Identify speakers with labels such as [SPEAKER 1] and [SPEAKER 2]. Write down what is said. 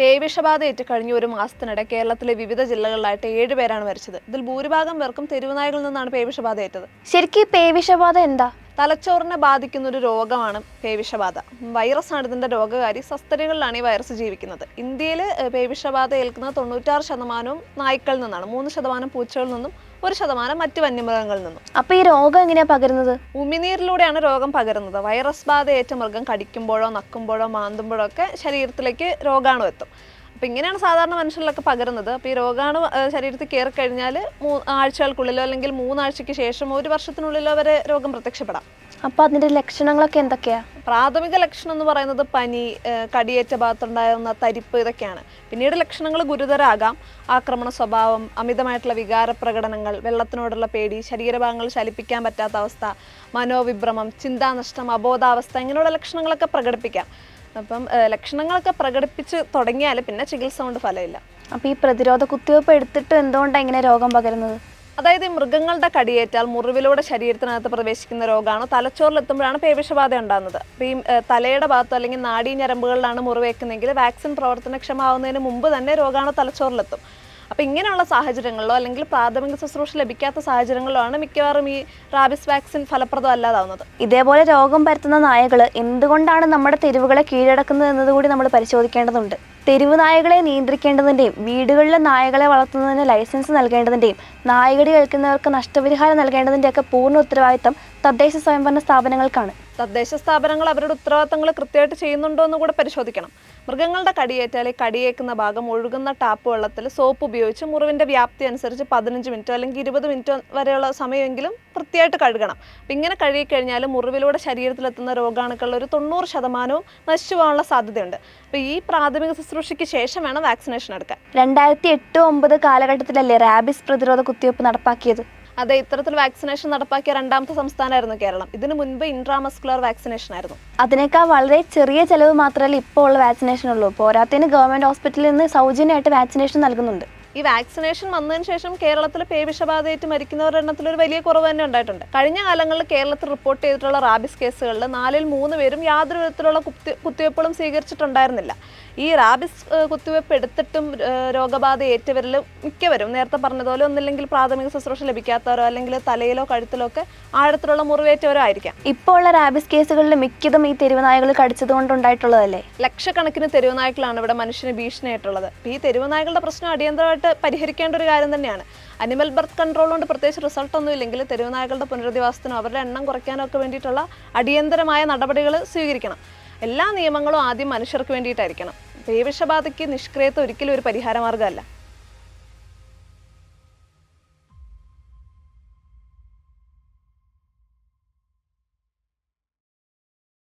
[SPEAKER 1] പേവിഷബാധയേറ്റ് കഴിഞ്ഞ ഒരു മാസത്തിനിടെ കേരളത്തിലെ വിവിധ ജില്ലകളിലായിട്ട് 7 പേരാണ് മരിച്ചത്. ഇതിൽ ഭൂരിഭാഗം പേർക്കും തെരുവുനായകളിൽ നിന്നാണ് പേവിഷബാധയേറ്റത്.
[SPEAKER 2] ശരിക്കും പേവിഷബാധ എന്താ?
[SPEAKER 1] തലച്ചോറിനെ ബാധിക്കുന്ന ഒരു രോഗമാണ് പേവിഷബാധ. വൈറസാണ് ഇതിന്റെ രോഗകാരി. സസ്തനികളിലാണ് ഈ വൈറസ് ജീവിക്കുന്നത്. ഇന്ത്യയിൽ പേവിഷബാധ ഏൽക്കുന്നത് 96% നായ്ക്കളിൽ നിന്നാണ്, 3% പൂച്ചകളിൽ നിന്നും, 1% മറ്റ് വന്യമൃഗങ്ങളിൽ നിന്നും.
[SPEAKER 2] അപ്പൊ ഈ രോഗം എങ്ങനെയാ പകരുന്നത്?
[SPEAKER 1] ഉമിനീരിലൂടെയാണ് രോഗം പകരുന്നത്. വൈറസ് ബാധ ഏറ്റ മൃഗം കടിക്കുമ്പോഴോ നക്കുമ്പോഴോ മാന്തുമ്പോഴോ ഒക്കെ ശരീരത്തിലേക്ക് രോഗാണു എത്തും. അപ്പം ഇങ്ങനെയാണ് സാധാരണ മനുഷ്യരിലൊക്കെ പകരുന്നത്. അപ്പോൾ ഈ രോഗാണു ശരീരത്തിൽ കയറി കഴിഞ്ഞാൽ ആഴ്ചകൾക്കുള്ളിലോ അല്ലെങ്കിൽ 3 ആഴ്ചയ്ക്ക് ശേഷം 1 വർഷത്തിനുള്ളിലോ വരെ രോഗം പ്രത്യക്ഷപ്പെടാം.
[SPEAKER 2] അപ്പോൾ അതിന്റെ ലക്ഷണങ്ങളൊക്കെ എന്തൊക്കെയാ?
[SPEAKER 1] പ്രാഥമിക ലക്ഷണം എന്ന് പറയുന്നത് പനി, കടിയേറ്റ ഭാഗത്തുണ്ടാകുന്ന തരിപ്പ്, ഇതൊക്കെയാണ്. പിന്നീട് ലക്ഷണങ്ങൾ ഗുരുതരാകാം. ആക്രമണ സ്വഭാവം, അമിതമായിട്ടുള്ള വികാര പ്രകടനങ്ങൾ, വെള്ളത്തിനോടുള്ള പേടി, ശരീരഭാഗങ്ങൾ ചലിപ്പിക്കാൻ പറ്റാത്ത അവസ്ഥ, മനോവിഭ്രമം, ചിന്താനഷ്ടം, അബോധാവസ്ഥ, ഇങ്ങനെയുള്ള ലക്ഷണങ്ങളൊക്കെ പ്രകടിപ്പിക്കാം. അപ്പം ലക്ഷണങ്ങളൊക്കെ പ്രകടിപ്പിച്ച് തുടങ്ങിയാൽ പിന്നെ ചികിത്സ കൊണ്ട് ഫലമില്ല.
[SPEAKER 2] അപ്പോൾ ഈ പ്രതിരോധ കുത്തിവയ്പ്പ് എടുത്തിട്ട് എന്തുകൊണ്ടാണ് ഇങ്ങനെ രോഗം പകരുന്നത്?
[SPEAKER 1] അതായത് മൃഗങ്ങളുടെ കടിയേറ്റാൽ മുറിവിലൂടെ ശരീരത്തിനകത്ത് പ്രവേശിക്കുന്ന രോഗമാണ് തലച്ചോറിലെത്തുമ്പോഴാണ് പേവിഷബാധ ഉണ്ടാകുന്നത്. അപ്പോൾ ഈ തലയുടെ ഭാഗത്തോ അല്ലെങ്കിൽ നാഡീഞരമ്പുകളിലാണ് മുറിവേക്കുന്നതെങ്കിൽ വാക്സിൻ പ്രവർത്തനക്ഷമമാവുന്നതിന് മുമ്പ് തന്നെ രോഗാണു തലച്ചോറിലെത്തും. അപ്പോൾ ഇങ്ങനെയുള്ള സാഹചര്യങ്ങളിലോ അല്ലെങ്കിൽ പ്രാഥമിക ശുശ്രൂഷ ലഭിക്കാത്ത സാഹചര്യങ്ങളിലോ ആണ് മിക്കവാറും ഈ റാബിസ് വാക്സിൻ ഫലപ്രദം അല്ലാതാവുന്നത്.
[SPEAKER 2] ഇതേപോലെ രോഗം പരത്തുന്ന നായകൾ എന്തുകൊണ്ടാണ് നമ്മുടെ തെരുവുകളെ കീഴടക്കുന്നത് എന്നതുകൂടി നമ്മൾ പരിശോധിക്കേണ്ടതുണ്ട്. തെരുവ് നായകളെ നിയന്ത്രിക്കേണ്ടതിൻ്റെയും വീടുകളിലെ നായകളെ വളർത്തുന്നതിന് ലൈസൻസ് നൽകേണ്ടതിൻ്റെയും നായകടി കേൾക്കുന്നവർക്ക് നഷ്ടപരിഹാരം നൽകേണ്ടതിൻ്റെയൊക്കെ പൂർണ്ണ ഉത്തരവാദിത്തം തദ്ദേശ സ്വയംഭരണ സ്ഥാപനങ്ങൾക്കാണ്.
[SPEAKER 1] തദ്ദേശ സ്ഥാപനങ്ങൾ അവരുടെ ഉത്തരവാദിത്തങ്ങൾ കൃത്യമായിട്ട് ചെയ്യുന്നുണ്ടോ എന്ന് കൂടെ പരിശോധിക്കണം. മൃഗങ്ങളുടെ കടിയേറ്റാൽ കടിയേക്കുന്ന ഭാഗം ഒഴുകുന്ന ടാപ്പ് വെള്ളത്തിൽ സോപ്പ് ഉപയോഗിച്ച് മുറിവിൻ്റെ വ്യാപ്തി അനുസരിച്ച് 15 മിനിറ്റോ അല്ലെങ്കിൽ 20 മിനിറ്റോ വരെയുള്ള സമയമെങ്കിലും വൃത്തിയായിട്ട് കഴുകണം. അപ്പം ഇങ്ങനെ കഴുകിക്കഴിഞ്ഞാൽ മുറിവിലൂടെ ശരീരത്തിലെത്തുന്ന രോഗാണുക്കളിൽ ഒരു 90% നശിച്ചു പോകാനുള്ള സാധ്യതയുണ്ട്. അപ്പോൾ ഈ പ്രാഥമിക ശുശ്രൂഷയ്ക്ക് ശേഷം വേണം വാക്സിനേഷൻ എടുക്കാൻ.
[SPEAKER 2] 2008-09 കാലഘട്ടത്തിലല്ലേ റാബിസ് പ്രതിരോധ കുത്തിവയ്പ്പ് നടപ്പാക്കിയത്?
[SPEAKER 1] അതെ, ഇത്തരത്തിൽ വാക്സിനേഷൻ നടപ്പാക്കിയ 2ാമത്തെ സംസ്ഥാനമായിരുന്നു കേരളം. ഇതിനു മുൻപ് ഇൻട്രാമസ്കുലർ വാക്സിനേഷൻ ആയിരുന്നു.
[SPEAKER 2] അതിനേക്കാൾ വളരെ ചെറിയ ചെലവ് മാത്രമല്ല ഇപ്പോൾ ഉള്ള വാക്സിനേഷൻ ഉള്ളൂ. പോരാത്തതിന് ഗവൺമെന്റ് ഹോസ്പിറ്റലിൽ നിന്ന് സൗജന്യമായിട്ട് വാക്സിനേഷൻ നൽകുന്നുണ്ട്.
[SPEAKER 1] ഈ വാക്സിനേഷൻ വന്നതിന് ശേഷം കേരളത്തിൽ പേവിഷബാധയേറ്റ് മരിക്കുന്നവരുടെ എണ്ണത്തിൽ ഒരു വലിയ കുറവ് തന്നെ ഉണ്ടായിട്ടുണ്ട്. കഴിഞ്ഞ കാലങ്ങളിൽ കേരളത്തിൽ റിപ്പോർട്ട് ചെയ്തിട്ടുള്ള റാബിസ് കേസുകളിൽ 4-ൽ 3 പേരും യാതൊരു വിധത്തിലുള്ള കുത്തിവയ്പ്പുകളും സ്വീകരിച്ചിട്ടുണ്ടായിരുന്നില്ല. ഈ റാബിസ് കുത്തിവയ്പ്പ് എടുത്തിട്ടും രോഗബാധ ഏറ്റവരിൽ മിക്കവരും നേരത്തെ പറഞ്ഞതുപോലെ ഒന്നില്ലെങ്കിൽ പ്രാഥമിക ശുശ്രൂഷ ലഭിക്കാത്തവരോ അല്ലെങ്കിൽ തലയിലോ കഴുത്തിലോ ഒക്കെ ആഴത്തിലുള്ള മുറിവേറ്റവരോ ആയിരിക്കാം.
[SPEAKER 2] ഇപ്പോൾ ഉള്ള റാബിസ് കേസുകളിൽ മിക്കതും ഈ തെരുവുനായകൾ കടിച്ചത് കൊണ്ടുണ്ടായിട്ടുള്ളതല്ലേ?
[SPEAKER 1] ലക്ഷക്കണക്കിന് തെരുവുനായ്ക്കളാണ് ഇവിടെ മനുഷ്യന് ഭീഷണിയായിട്ടുള്ളത്. ഈ തെരുവുനായകളുടെ പ്രശ്നം അടിയന്തരമായിട്ട് പരിഹരിക്കേണ്ട ഒരു കാര്യം തന്നെയാണ്. അനിമൽ ബർത്ത് കൺട്രോൾ കൊണ്ട് പ്രത്യേകിച്ച് റിസൾട്ട് ഒന്നും ഇല്ലെങ്കിൽ തെരുവുനായകളുടെ പുനരധിവാസത്തിനോ അവരുടെ എണ്ണം കുറയ്ക്കാനോ ഒക്കെ വേണ്ടിയിട്ടുള്ള അടിയന്തരമായ നടപടികൾ സ്വീകരിക്കണം. എല്ലാ നിയമങ്ങളും ആദ്യം മനുഷ്യർക്ക് വേണ്ടിയിട്ടായിരിക്കണം. പേവിഷബാധയ്ക്ക് നിഷ്ക്രിയത്വം ഒരിക്കലും ഒരു പരിഹാരമാർഗ്ഗമല്ല.